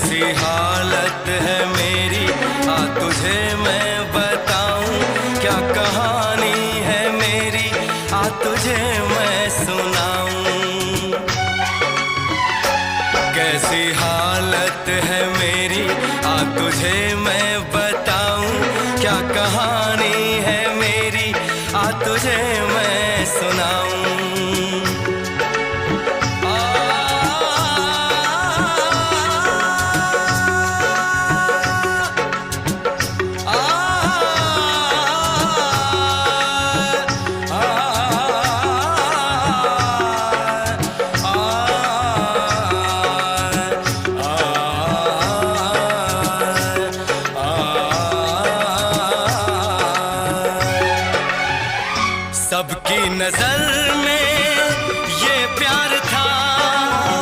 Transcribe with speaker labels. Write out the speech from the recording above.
Speaker 1: कैसी हालत है मेरी, आ तुझे मैं बताऊं, क्या कहानी है मेरी, आ तुझे मैं सुनाऊं। कैसी हालत है मेरी, आ तुझे मैं